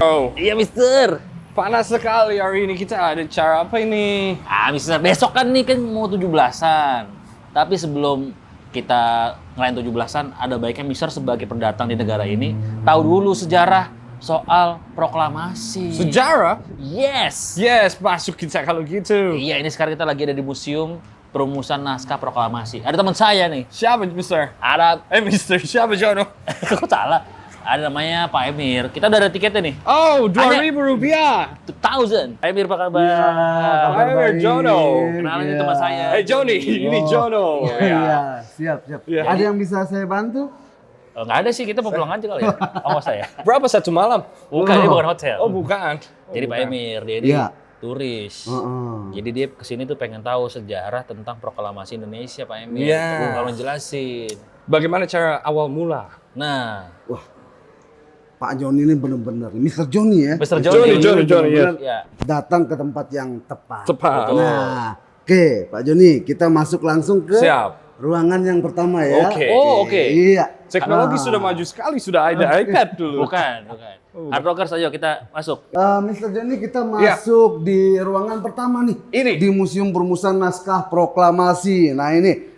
Oh, Iya, Mister. panas sekali hari ini. Kita ada cara apa ini? Mister, besok kan nih kan mau 17-an. Tapi sebelum kita ngelain 17-an, ada baiknya Mister sebagai pendatang di negara ini tahu dulu sejarah soal proklamasi. Sejarah? Yes. Yes, masuk kita kalau gitu. Iya, ini sekarang kita lagi ada di Museum Perumusan Naskah Proklamasi. Ada teman saya nih. Siapa, Mister? Ada, Mister, siapa Jono? kok salah? Ada namanya Pak Emir. Kita udah ada tiketnya nih. Oh, Rp2.000. 2000. Pak Emir, apa kabar? Pak Emir, Jono. Kenalin ini teman saya. Joni, ini Jono. Iya, siap. Iya. Ada yang bisa saya bantu? Nggak ada sih, kita mau pulang aja kali ya. Oh, saya. Berapa satu malam? Bukan, ini bukan hotel. Oh, bukan. Jadi Pak Emir, dia ini Iya. turis. Heeh. Jadi dia kesini tuh pengen tahu sejarah tentang proklamasi Indonesia, Pak Emir. Iya. Kalau jelasin. Bagaimana cara awal mula? Nah, Pak Joni ini benar-benar, Mr. Joni ya, Mr. Johnny, Johnny. ya. Ya. datang ke tempat yang tepat. Tepat. Nah, oke, Pak Joni, kita masuk langsung ke Siap. ruangan yang pertama ya. Oke. Oh, oke. Iya. Teknologi sudah maju sekali, sudah ada iPad dulu. Bukan. Hard Rockers, ayo kita masuk. Mr. Joni, kita masuk di ruangan pertama nih. Ini? Di Museum Perumusan Naskah Proklamasi. Nah ini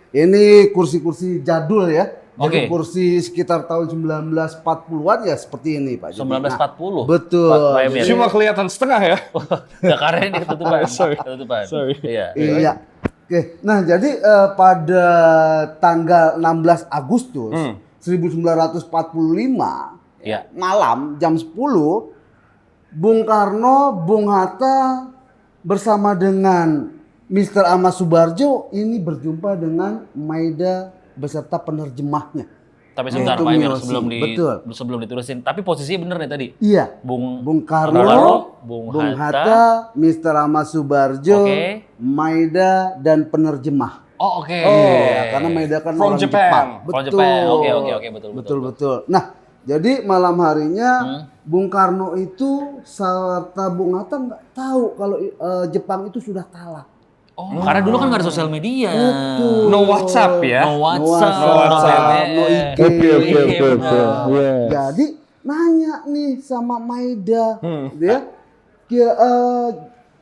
kursi-kursi jadul ya. Oke. Jadi kursi sekitar tahun 1940-an ya seperti ini Pak Joni. 1940. Betul. Pak Emir. Cuma kelihatan setengah ya. Nggak, karena ini ketutupan. Sorry. Ketutupan. Sorry. Iya. Iya. Oke. Nah, jadi pada tanggal 16 Agustus 1945 Iya. malam jam 10 Bung Karno, Bung Hatta bersama dengan Mr. Ahmad Subarjo ini berjumpa dengan Maida beserta penerjemahnya. Tapi sebentar Yaitu Pak Emir, Miyoshi. sebelum Betul. sebelum ditulisin. Tapi posisinya bener nih tadi. Iya. Bung Karno, Bung Bung Hatta. Hatta, Mr. Ahmad Subarjo, Oke. Maida dan penerjemah. Oh, oke. Iya, karena Maida kan From orang Japan. Jepang. From Japan. Oke, betul. Nah, jadi malam harinya Bung Karno itu serta Bung Hatta nggak tahu kalau Jepang itu sudah kalah. Oh, karena dulu kan nggak ada sosial media. Betul. No WhatsApp ya. No WhatsApp, No WhatsApp, BBM. no IG. Iya, benar. Jadi nanya nih sama Maida, dia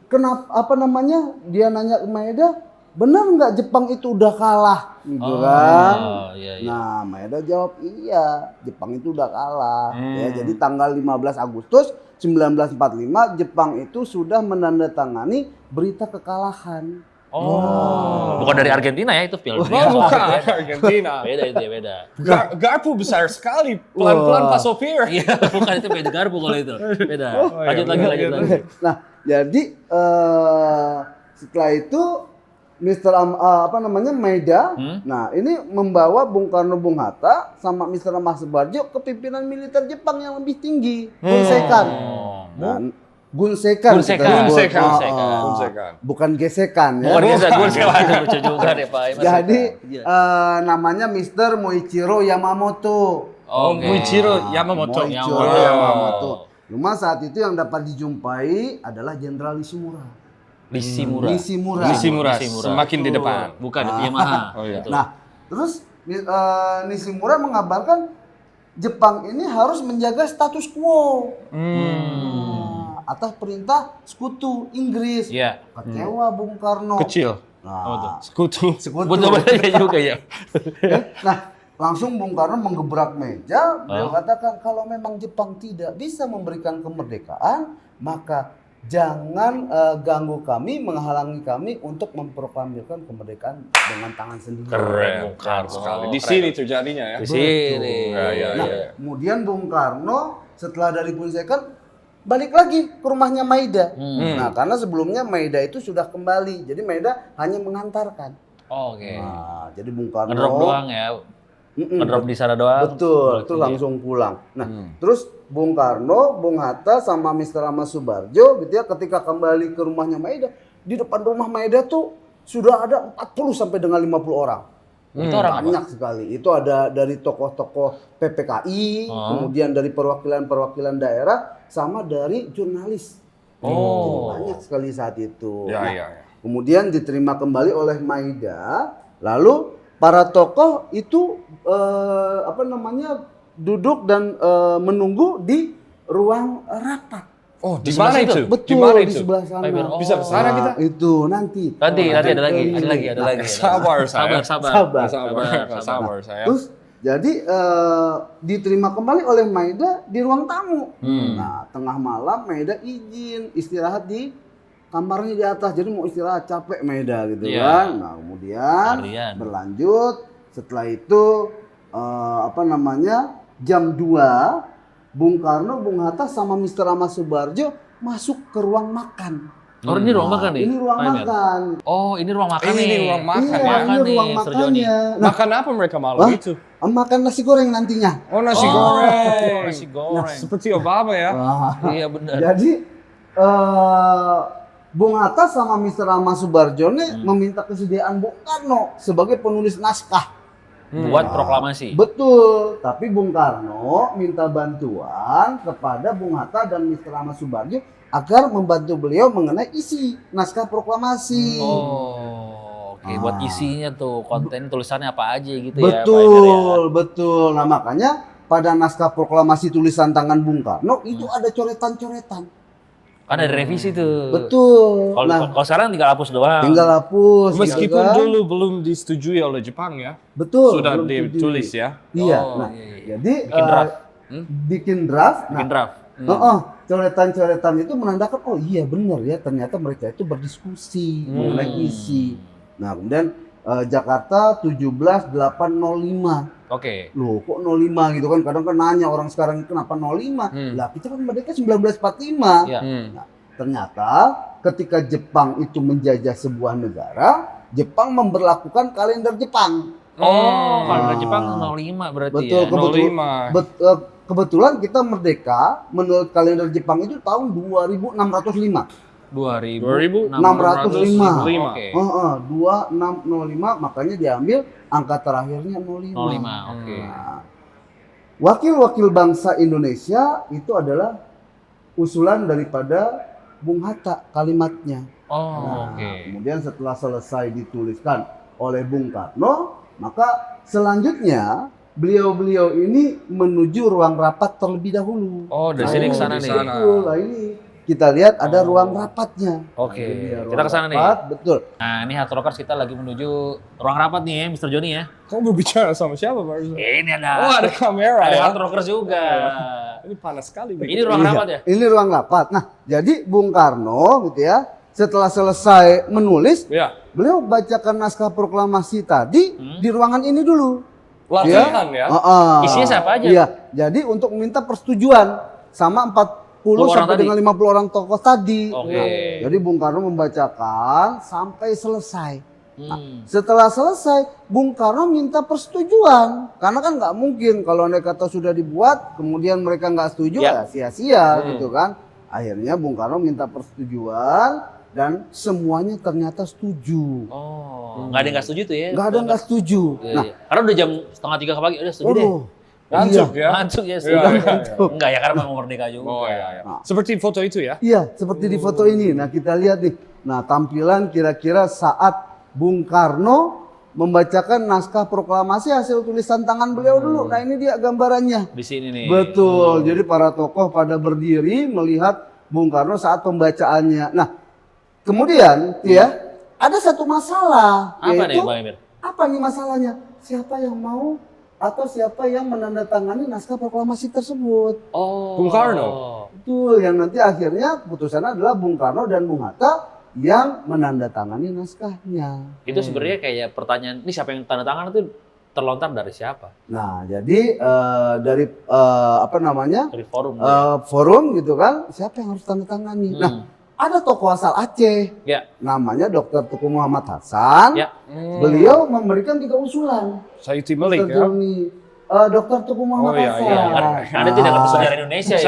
kenapa apa namanya? Dia nanya ke Maida, benar nggak Jepang itu udah kalah, gitu kan? Iya. Nah, Maeda jawab iya, Jepang itu udah kalah. Ya, jadi tanggal 15 Agustus 1945 Jepang itu sudah menandatangani berita kekalahan. Oh, bukan dari Argentina ya itu film. Oh, bukan. Argentina. Beda itu ya, beda. Garpu besar sekali. Pelan-pelan Pak Sopir. Iya, bukan itu beda garpu kalau itu. Beda. Lanjut lagi. Nah, jadi setelah itu Maida, nah ini membawa Bung Karno, Bung Hatta sama Mr. Ahmad Subarjo ke pimpinan militer Jepang yang lebih tinggi, Gunsekan. Nah, Gunsekan. Bukan gesekan ya. Bukan biasa gue sekarang lucu juga deh Pak. Jadi namanya Mr. Moichiro Yamamoto. Oke. Muichiro Yamamoto. Moichiro Yamamoto. Cuma saat itu yang dapat dijumpai adalah Jenderal Nishimura. Nishimura. Semakin di depan. Bukan, Yamaha. Oh, iya. Gitu. Nah, terus Nishimura mengabarkan Jepang ini harus menjaga status quo. Atas perintah sekutu Inggris. Iya. Kecewa Bung Karno. Kecil. Nah, Sekutu. Betul juga ya. Nah, langsung Bung Karno menggebrak meja. Beliau katakan kalau memang Jepang tidak bisa memberikan kemerdekaan, maka jangan ganggu kami, menghalangi kami untuk memproklamirkan kemerdekaan dengan tangan sendiri. Keren Bung Karno Sekali. Di sini terjadinya ya. Di sini. Nah, kemudian Bung Karno setelah dari Gunsekan balik lagi ke rumahnya Maida. Nah, karena sebelumnya Maida itu sudah kembali, jadi Maida hanya mengantarkan. Oke. Nah, jadi Bung Karno Ngedrop doang ya. Ngedrop di sana doang. Betul, terus langsung pulang. Nah, terus Bung Karno, Bung Hatta sama Mr. Ahmad Subarjo gitu ya, ketika kembali ke rumahnya Maida, di depan rumah Maida tuh sudah ada 40 sampai dengan 50 orang. Itu orang banyak sekali. Itu ada dari tokoh-tokoh PPKI, kemudian dari perwakilan-perwakilan daerah, sama dari jurnalis. Banyak sekali saat itu. Ya. Kemudian diterima kembali oleh Maida, lalu para tokoh itu duduk dan menunggu di ruang rapat. Oh, di sebelah mana situ? itu? Betul, Di mana di itu? sebelah sana. Oh. Bisa ke sana kita? Itu nanti. Nanti ada lagi. Sabar saya. Sabar. Sabar saya. Terus jadi diterima kembali oleh Maida di ruang tamu. Nah, tengah malam Maida izin istirahat di kamarnya di atas. Jadi mau istirahat, capek Maida gitu Iya. kan. Nah, kemudian Harian. berlanjut. Setelah itu jam 2 Bung Karno, Bung Hatta sama Mr. Ahmad Subarjo masuk ke ruang makan. Oh, ini ruang makan nih? Ini ruang Pak Emir? makan. Oh, ini ruang makan nih. Ini ruang makan. Iya, Makan ini nih, ruang Mr. Joni. makannya. Nah, Makan apa mereka malam Hah? itu? makan nasi goreng nantinya. Oh, nasi Oh, goreng. nasi goreng. Seperti Obama ya. Wah. Iya benar. Jadi Bung Hatta sama Mr. Ahmad Subarjo nih meminta kesediaan Bung Karno sebagai penulis naskah. Buat proklamasi. Betul, tapi Bung Karno minta bantuan kepada Bung Hatta dan Mr. Ahmad Subarjo agar membantu beliau mengenai isi naskah proklamasi. Oh, oke. Buat isinya tuh, konten tulisannya apa aja gitu ya, Pak Emir ya. Betul, betul. Nah makanya pada naskah proklamasi tulisan tangan Bung Karno itu ada coretan-coretan. Kan ada revisi tuh. Betul. Kalau sekarang tinggal hapus doang. Tinggal hapus. Meskipun gitu kan. dulu belum disetujui oleh Jepang ya. Betul. Sudah belum ditulis setuju. ya. Iya. Oh, Nah, iya. jadi Bikin draft. bikin draft. Bikin draft. Coretan-coretan itu menandakan oh iya benar ya ternyata mereka itu berdiskusi mengenai isi. Nah kemudian Jakarta 17.805. Oke. Loh kok 05 gitu kan kadang kan nanya orang sekarang kenapa 05? Lah kita kan merdeka 1945. Iya. Nah, ternyata ketika Jepang itu menjajah sebuah negara, Jepang memberlakukan kalender Jepang. Oh, kalender Jepang 05 berarti Betul, ya. kebetulan kita merdeka menurut kalender Jepang itu tahun 2605. 2605. 605. Oke. 2605 makanya diambil angka terakhirnya 05. 05, oke. Nah, wakil-wakil bangsa Indonesia itu adalah usulan daripada Bung Hatta kalimatnya. Oh, Nah, oke. kemudian setelah selesai dituliskan oleh Bung Karno, maka selanjutnya beliau-beliau ini menuju ruang rapat terlebih dahulu. Oh, dari sini ke sana di nih. sana. Betul, nah ini kita lihat ada ruang rapatnya. Oke, Nah, ini dia kita ruang ke sana nih. rapat, betul. Nah, ini Hard Rockers kita lagi menuju ruang rapat nih ya, Mr. Joni ya. Kamu berbicara sama siapa barusan? Ini ada. Oh, ada kamera Ada ya. Hard Rockers juga. Ini panas sekali. Ini ruang Iya, rapat ya? Ini ruang rapat. Nah, jadi Bung Karno gitu ya, setelah selesai menulis, Ya. beliau bacakan naskah proklamasi tadi di ruangan ini dulu. Latihan ya. Isinya siapa aja? Iya, jadi untuk meminta persetujuan sama 40 orang sampai tadi? dengan 50 orang tokoh tadi. Oke. Nah, jadi Bung Karno membacakan sampai selesai. Hmm. Setelah selesai, Bung Karno minta persetujuan. Karena kan nggak mungkin kalau andai kata sudah dibuat, kemudian mereka nggak setuju, Ya. ya sia-sia gitu kan. Akhirnya Bung Karno minta persetujuan dan semuanya ternyata setuju. Oh, nggak ada yang nggak setuju tuh ya? Nggak ada yang nggak setuju. Iya, Nah, iya. Karena udah jam 2:30 pagi, udah setuju deh. waduh, Ngantuk iya. ya. Ngantuk ya, Iya, setuju. iya, iya. Enggak ya, karena mau merdeka juga. Oh iya, iya. Nah. Seperti foto itu ya. Iya, seperti di foto ini. Nah, kita lihat nih. Nah, tampilan kira-kira saat Bung Karno membacakan naskah proklamasi hasil tulisan tangan beliau dulu. Nah, ini dia gambarannya. Di sini nih. Betul. Jadi para tokoh pada berdiri melihat Bung Karno saat pembacaannya. Nah, kemudian ya ada satu masalah. Apa nih, yaitu, Bang Emir? apa nih masalahnya? Siapa yang mau atau siapa yang menandatangani naskah proklamasi tersebut? Oh. Bung Karno. Betul, yang nanti akhirnya keputusannya adalah Bung Karno dan Bung Hatta yang menandatangani naskahnya. Itu sebenarnya kayak pertanyaan, ini siapa yang tanda tangan itu terlontar dari siapa? Nah, jadi dari apa namanya Dari forum. forum gitu kan, siapa yang harus tanda tangani? Hmm. Nah, ada tokoh asal Aceh, Ya. namanya Dr. Tuku Muhammad Hasan. Ya. Beliau memberikan 3 usulan. Sayyidi Malik Dr. ya. Joni, Dr. Tuku Muhammad Oh, iya, Hasan. iya. Anda tidak ngerti sejarah Indonesia ya?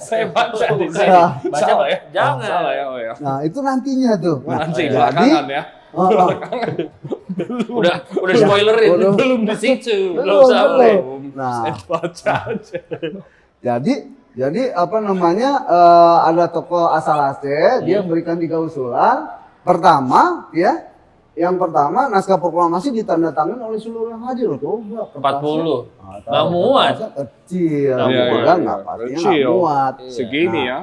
Saya baca di sini. Nah, Baca Salah Pak? ya? Jangan. Salah ya, oh ya. nah, itu nantinya tuh. Nah, Nanti jadi, belakangan ya. Udah spoilerin. Belum. Belum di situ. Belum Belum, sampai. belum. Nah, Saya baca aja. jadi apa namanya ada tokoh asal Aceh, dia memberikan 3 usulan. Pertama, ya Yang pertama, naskah proklamasi ditandatangani oleh seluruh yang hadir. Coba, 40. nggak muat. Kecil, Nggak muat. kan? Nggak pastinya nggak Kecil. muat. Segini ya.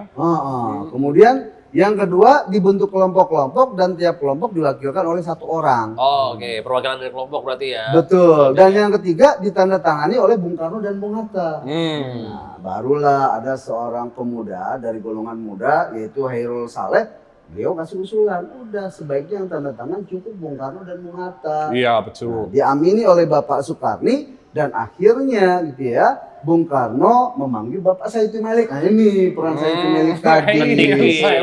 Kemudian yang kedua dibentuk kelompok-kelompok dan tiap kelompok diwakilkan oleh satu orang. Oh, oke. Perwakilan dari kelompok berarti ya. Betul. Dan yang ketiga ditandatangani oleh Bung Karno dan Bung Hatta. Hmm. Nah, barulah ada seorang pemuda dari golongan muda yaitu Hairul Saleh. Beliau kasih usulan, udah sebaiknya yang tanda tangan cukup Bung Karno dan Bung Hatta. Iya, betul. Diamini oleh Bapak Soekarni dan akhirnya gitu ya, Bung Karno memanggil Bapak Sayuti Melik. Nah ini peran Sayuti Melik tadi. Ini yang saya,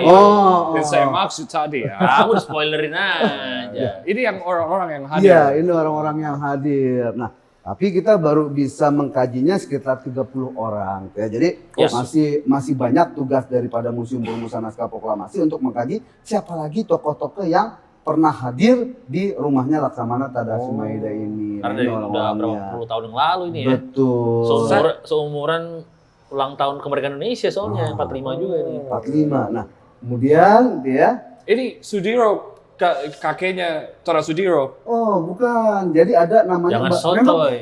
yang saya maksud tadi ya. Aku udah spoilerin aja. Ini yang orang-orang yang hadir. Iya, ini orang-orang yang hadir. Nah, tapi kita baru bisa mengkajinya sekitar 30 orang. Ya, jadi Yes. masih banyak tugas daripada Museum Perumusan Naskah Proklamasi untuk mengkaji siapa lagi tokoh-tokoh yang pernah hadir di rumahnya Laksamana Tadasu Maeda ini. Karena Nah, dari ini udah orang-orangnya. berapa puluh tahun yang lalu ini ya. Betul. Seumuran ulang tahun kemerdekaan Indonesia soalnya 45 juga nih. 45. Nah, kemudian dia Ini Sudiro, kakeknya Tora Sudiro. oh, bukan. Jadi ada namanya Jangan memang, sotoy.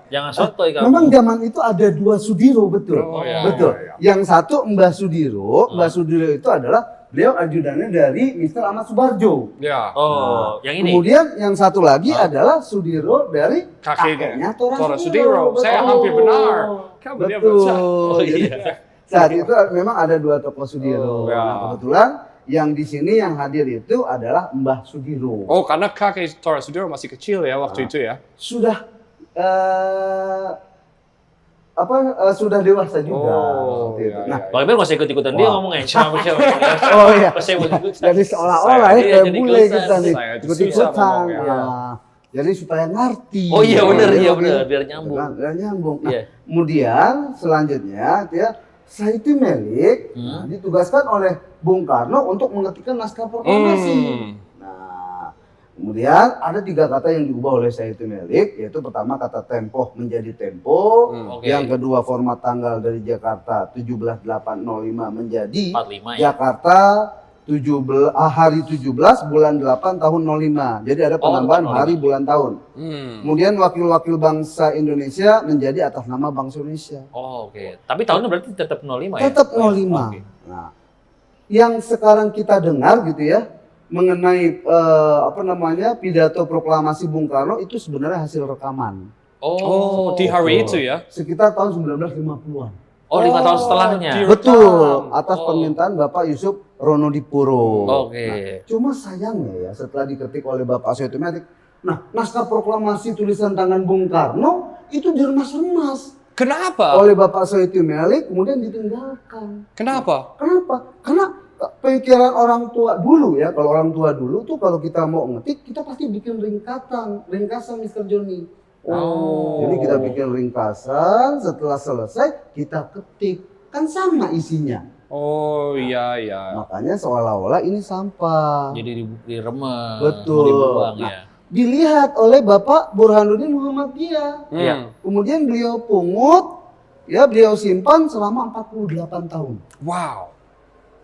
Jangan sotoy kamu. memang zaman itu ada dua Sudiro, betul. Oh, iya. Betul. Iya, Yang satu Mbah Sudiro, Mbah Sudiro itu adalah beliau ajudannya dari Mr. Ahmad Subarjo. Ya. Oh, yang ini. Kemudian yang satu lagi adalah Sudiro dari Kakeknya Tora Sudiro. Betul. Saya hampir benar. Kamu dia Betul. benar. Oh, Jadi, iya. saat itu memang ada dua tokoh Sudiro. Oh, ya. Nah, kebetulan yang di sini yang hadir itu adalah Mbah Sudiro. Oh, karena kakek Tora Sudiro masih kecil ya waktu itu ya. Sudah sudah dewasa juga. Oh, waktu itu. iya, Nah, iya. Bang Emil nggak usah ikut-ikutan dia Wah. ngomongnya sama siapa. oh iya. Pas saya ikut-ikutan. Jadi seolah-olah ya Iya, kayak jadi bule ikutan. kita nih, Saya itu ikut-ikutan. susah ngomongnya. Ya. Jadi supaya ngerti. Oh iya benar, iya Oke. benar, biar nyambung. Kan, biar nyambung. Nah, Iya. kemudian selanjutnya ya Sayuti Melik ditugaskan oleh Bung Karno untuk mengetikkan naskah proklamasi. Nah, kemudian ada 3 kata yang diubah oleh Sayuti Melik, yaitu pertama kata tempo menjadi tempo, Oke. yang kedua format tanggal dari Jakarta 17/8/05 menjadi 45 ya. Jakarta hari 17 bulan 8 tahun 05. Jadi ada penambahan 05. hari bulan tahun. Kemudian wakil-wakil bangsa Indonesia menjadi atas nama bangsa Indonesia. Oh, oke. Tapi tahunnya berarti tetap 05 ya? Tetap 05. Oke. Nah, yang sekarang kita dengar gitu ya mengenai pidato proklamasi Bung Karno itu sebenarnya hasil rekaman Oh, di hari itu ya. sekitar tahun 1950-an. Oh, 5 tahun setelahnya. di- Betul, atas Oh. permintaan Bapak Yusuf Ronodipuro. Oke. Cuma sayangnya ya setelah diketik oleh Bapak Sayuti Melik, nah naskah proklamasi tulisan tangan Bung Karno itu diremas-remas Kenapa? oleh Bapak Sayuti Melik kemudian ditinggalkan. Kenapa? Kenapa? Karena pikiran orang tua dulu ya, kalau orang tua dulu tuh kalau kita mau ngetik kita pasti bikin ringkasan Mr. Johnny. Oh. Jadi kita bikin ringkasan, setelah selesai kita ketik, kan sama isinya. Oh, iya, iya. Makanya seolah-olah ini sampah. Jadi diremes. Betul. Mau dibuang Nah, ya. Dilihat oleh Bapak Burhanuddin Muhammadiyah. Iya. Kemudian beliau pungut, ya beliau simpan selama 48 tahun. Wow.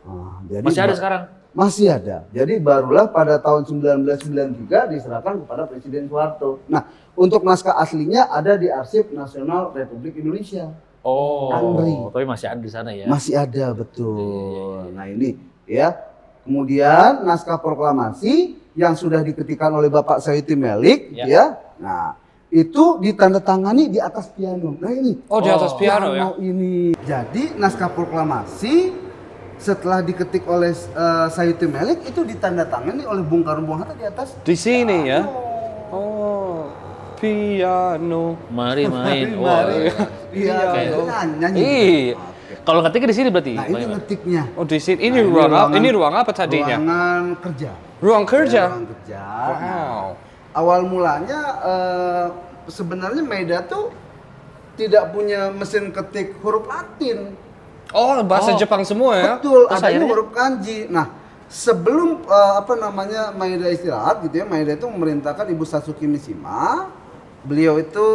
Nah, jadi Masih ada sekarang? Masih ada. Jadi barulah pada tahun 1993 diserahkan kepada Presiden Soeharto. Nah, untuk naskah aslinya ada di Arsip Nasional Republik Indonesia. Oh, Andri. tapi masih ada di sana ya? Masih ada, betul. Nah ini ya. Kemudian naskah proklamasi yang sudah diketikkan oleh Bapak Sayuti Melik, Ya. ya. Nah, itu ditandatangani di atas piano. Nah ini. Oh, di atas piano ya. Ini. Jadi naskah proklamasi setelah diketik oleh Sayuti Melik itu ditandatangani oleh Bung Karno Bung Hatta di atas Di sini ya. Oh, piano. Mari main. Mari, Oh, mari. iya. Iya, Kayak- itu nyanyi. Iya. Kalau ngetiknya di sini berarti? Nah, Bang ini Emil? ngetiknya. Oh, di sini. Ini Nah, ruang apa tadinya? Ruangan kerja. Ruang kerja. Ruang kerja. Wow. Awal mulanya sebenarnya Maeda tuh tidak punya mesin ketik huruf Latin. Oh, bahasa Oh. Jepang semua ya? Betul, Terus adanya akhirnya? huruf kanji. Nah, sebelum Maeda istirahat gitu ya, Maeda itu memerintahkan Ibu Satsuki Mishima, beliau itu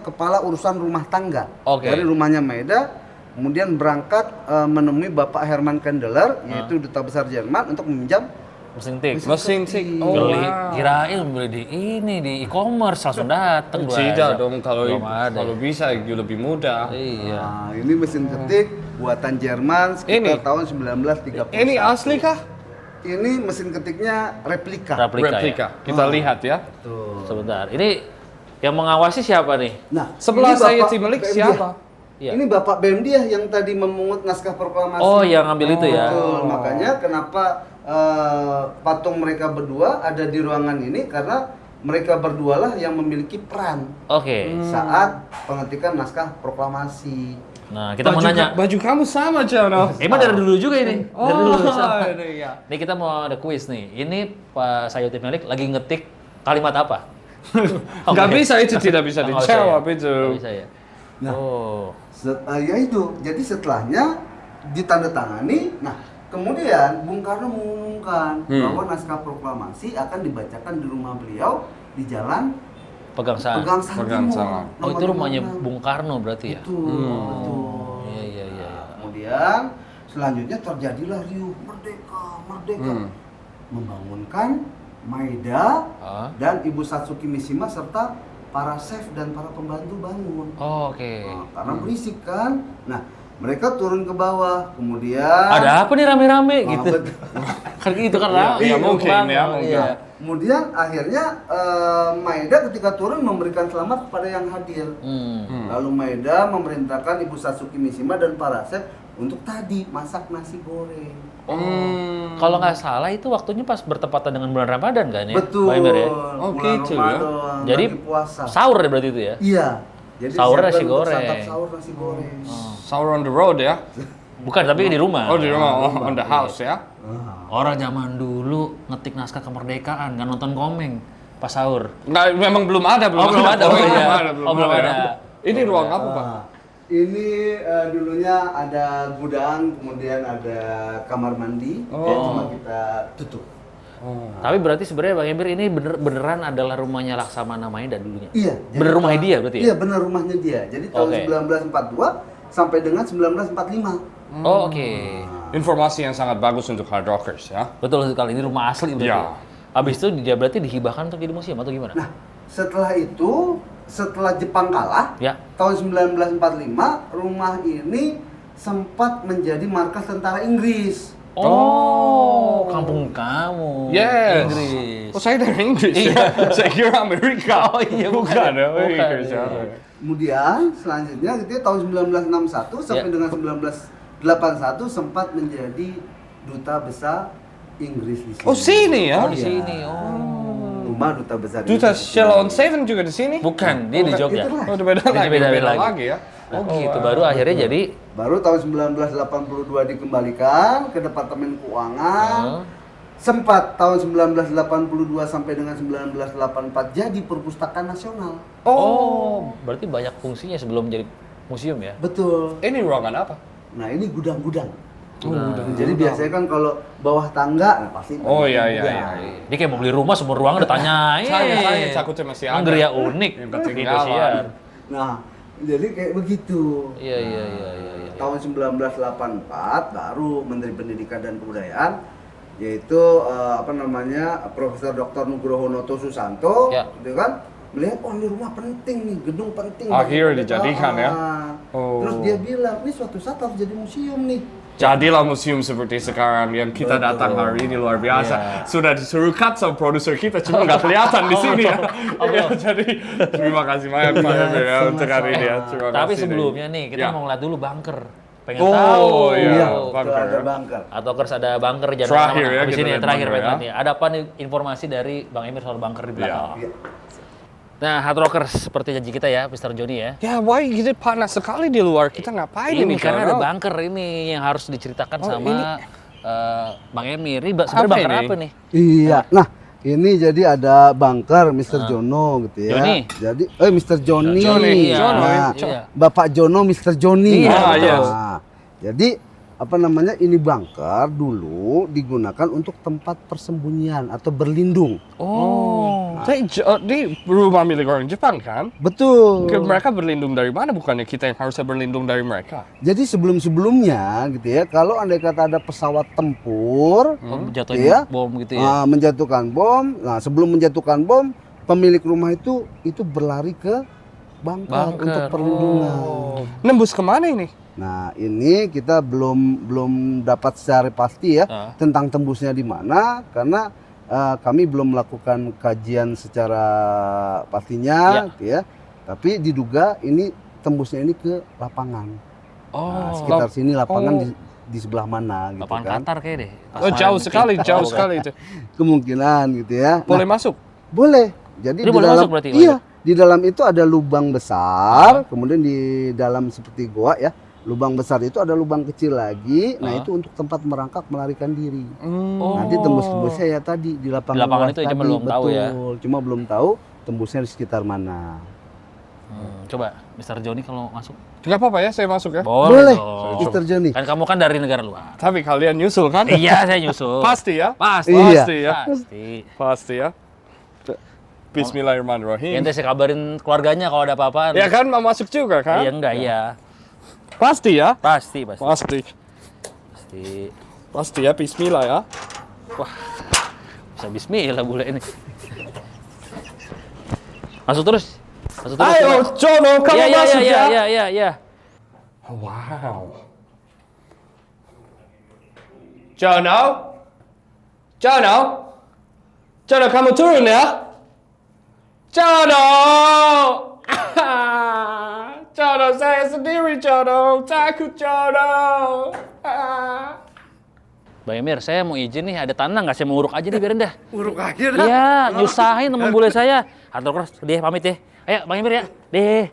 kepala urusan rumah tangga. Oke. Dari rumahnya Maeda, kemudian berangkat menemui Bapak Hermann Kandeler, yaitu duta besar Jerman untuk meminjam Mesin tik. Mesin tik. Oh, Beli, wow. kirain beli di e-commerce langsung datang. Tidak dong, kalau Belum ada. kalau bisa lebih mudah. Iya. Nah, ini mesin ketik buatan Jerman sekitar Ini? tahun 1931. Ini asli kah? Ini mesin ketiknya replika. Replika. Kita lihat ya. Tuh. Sebentar. Ini yang mengawasi siapa nih? Nah, Sebelah ini saya Bapak Timalik BM siapa? Iya. Ini Bapak BMDiah yang tadi memungut naskah proklamasi. Oh, yang ngambil itu ya. Betul. Makanya kenapa patung mereka berdua ada di ruangan ini karena mereka berdualah yang memiliki peran Oke. saat pengetikan naskah proklamasi. Nah, kita mau nanya. Baju kamu sama, Jono. Emang dari dulu juga ini? Oh, Dari dulu sama. iya. Nih kita mau ada kuis nih. Ini Pak Sayuti Melik lagi ngetik kalimat apa? Nggak bisa, itu tidak bisa Nggak dijawab ya? itu. Nggak bisa ya? Nah. Oh. Ya itu. Jadi setelahnya ditandatangani. Nah, kemudian Bung Karno mengumumkan bahwa naskah proklamasi akan dibacakan di rumah beliau di Jalan Pegangsaan. Pegangsaan Pegangsaan. Timur. Oh, itu Nomor rumahnya 56. Bung Karno berarti ya? Betul. Iya, iya, iya. Kemudian selanjutnya terjadilah riuh merdeka, merdeka. Membangunkan Maeda Ah. dan Ibu Satsuki Mishima serta para chef dan para pembantu bangun. Oh, oke. Nah, karena berisik kan. Nah, mereka turun ke bawah. Kemudian Ada apa nih rame-rame Ah, gitu? betul. Kan gitu kan Iya, rame. iya, mungkin, Bang. ya, mungkin. Iya. Kemudian akhirnya Maeda ketika turun memberikan selamat kepada yang hadir. Lalu Maeda memerintahkan Ibu Satsuki Mishima dan para chef untuk tadi masak nasi goreng. Kalau nggak salah itu waktunya pas bertepatan dengan bulan Ramadan kan ya? Betul. Pak Emir ya? Oh, Bulan gitu ya. Ramadan, Jadi lagi puasa. sahur ya berarti itu ya? Iya. Jadi Sahur siapkan nasi untuk goreng. santap sahur nasi goreng. Sour on the road ya? Bukan, tapi di rumah. Oh, di rumah, on the house ya? Orang zaman dulu ngetik naskah kemerdekaan, nggak nonton komeng pas sahur. Nggak, memang belum ada, Oh, belum ada, Oh, iya. belum ada, Oh, belum ada. Ini ruang apa, Pak? Ini dulunya ada gudang, kemudian ada kamar mandi, cuma kita tutup. Tapi berarti sebenarnya Bang Emir ini beneran adalah rumahnya Laksamana Maeda dulunya? Iya. Bener rumahnya dia berarti ya? Iya, benar rumahnya dia. Jadi tahun Oke. 1942 sampai dengan 1945. Oh, oke. Informasi yang sangat bagus untuk hard rockers ya. Betul sekali, ini rumah asli berarti. Iya. Habis itu dia berarti dihibahkan untuk jadi museum atau gimana? Nah, setelah itu, setelah Jepang kalah, Ya. tahun 1945 rumah ini sempat menjadi markas tentara Inggris. Oh, kampung kamu. Yes. Inggris. Oh, saya dari Inggris ya. Saya kira Amerika. Oh, iya, bukan bukan. ya. Oh, Bukan, Inggris ya. iya. Kemudian selanjutnya gitu ya, tahun 1961 sampai Ya. dengan 1981 sempat menjadi duta besar Inggris di sini. Oh, sini ya? Oh, di sini. Oh. Rumah duta besar Duta Inggris. Sheila on Seven juga di sini? Bukan, dia di Bukan, Jogja. itulah. Oh, beda Ini lagi. beda Beda lagi. lagi ya. Oh, gitu. Baru akhirnya jadi Baru tahun 1982 dikembalikan ke Departemen Keuangan. Sempat tahun 1982 sampai dengan 1984 jadi perpustakaan nasional. Oh, berarti banyak fungsinya sebelum jadi museum ya? Betul. Ini ruangan apa? Nah, ini gudang-gudang. Jadi biasanya kan kalau bawah tangga, nah pasti Oh, banyak iya, gudang. iya. Dia kayak mau beli rumah, semua ruangan udah tanyain. Tanya, takutnya masih ada. Geria unik. Yang Gitu ketinggalan. siar. Nah, jadi kayak begitu. Iya, iya, iya, iya. iya. Tahun 1984 baru Menteri Pendidikan dan Kebudayaan yaitu Profesor Dr. Nugroho Noto Susanto, Ya. gitu kan, melihat oh ini rumah penting nih, gedung penting. Akhirnya bagi dijadikan, ya? pemerintahan. Oh. Terus dia bilang, ini suatu saat harus jadi museum nih. Jadilah museum seperti sekarang yang kita datang hari ini luar biasa. Iya. Sudah disuruh cut sama produser kita, cuma nggak kelihatan di sini ya. Ya, jadi terima kasih banyak Pak Emir ya untuk hari ini ya. Terima Tapi kasih. sebelumnya nih, kita Ya. mau ngeliat dulu bunker. Pengen Oh, tahu. iya. Tuh bunker, ada ya. bunker. Atau ada bunker jangan Terakhir kemana-mana. ya, Habis kita ini lihat terakhir bunker, Pak ya. Emir. Ada apa nih informasi dari Bang Emir soal bunker di belakang? Ya. Ya. Nah, Hard Rockers seperti janji kita ya, Mr. Johnny ya. Ya, why kita panas sekali di luar? Kita ngapain Ini ini? karena ada Jono? bunker ini yang harus diceritakan Oh, sama ini. Bang Emir. Ini sebenarnya Apa bunker ini? apa nih? Iya. Nah, ini jadi ada bunker Mr. Jono gitu ya. Johnny. Jadi Mr. Johnny. Johnny, iya. Jono, Nah, iya. Bapak Jono Mr. Johnny. Iya, yes. Nah, jadi ini bunker dulu digunakan untuk tempat persembunyian atau berlindung. Oh. Di rumah milik orang Jepang kan? Betul. Mereka berlindung dari mana? Bukannya kita yang harusnya berlindung dari mereka? Jadi sebelum-sebelumnya gitu ya, kalau andai kata ada pesawat tempur, Jatuhin ya, bom gitu ya. menjatuhkan bom. Nah, sebelum menjatuhkan bom, pemilik rumah itu berlari ke bunker untuk perlindungan. Nembus kemana ini? Nah, ini kita belum dapat secara pasti ya tentang tembusnya di mana, karena kami belum melakukan kajian secara pastinya, gitu ya. Tapi diduga ini tembusnya ini ke lapangan. Nah, sekitar sini lapangan di sebelah mana, gitu Lapangan kan? Qatar kayak deh. Jauh sekali itu. Kemungkinan gitu ya. Boleh masuk? Boleh. Jadi Ini di boleh dalam, masuk berarti, iya, di dalam itu ada lubang besar, kemudian di dalam seperti goa ya. Lubang besar itu ada lubang kecil lagi. Nah, itu untuk tempat merangkak melarikan diri. Nanti tembus-tembusnya ya tadi di lapangan. Di lapangan luas itu tadi, cuma belum tahu ya. Cuma belum tahu tembusnya di sekitar mana. Coba Mr. Joni kalau masuk. Gak apa-apa ya, saya masuk ya. Boleh, dong. Mr. Johnny. Kan kamu kan dari negara luar. Tapi kalian nyusul kan? Iya, saya nyusul. Pasti ya? Pasti. Iya. Pasti ya? Pasti. Ya. Bismillahirrahmanirrahim. Nanti saya kabarin keluarganya kalau ada apa-apa. Ya kan, mau masuk juga kan? Iya enggak, iya. Pasti ya? Pasti. Pasti. Pasti ya, bismillah ya. Wah. Bisa bismillah bule ini. Masuk terus. Ayo, Jono, kamu masuk ya? Iya. Wow. Jono, kamu turun ya? Jono, saya sendiri, Jono. Takut, Jono. Bang Emir, saya mau izin nih, ada tanah nggak? Saya mau uruk aja deh, biarin dah. Uruk aja dah. Iya, nyusahin teman bule saya. Hatur keras, deh pamit ya. Ayo, Bang Emir ya. Deh.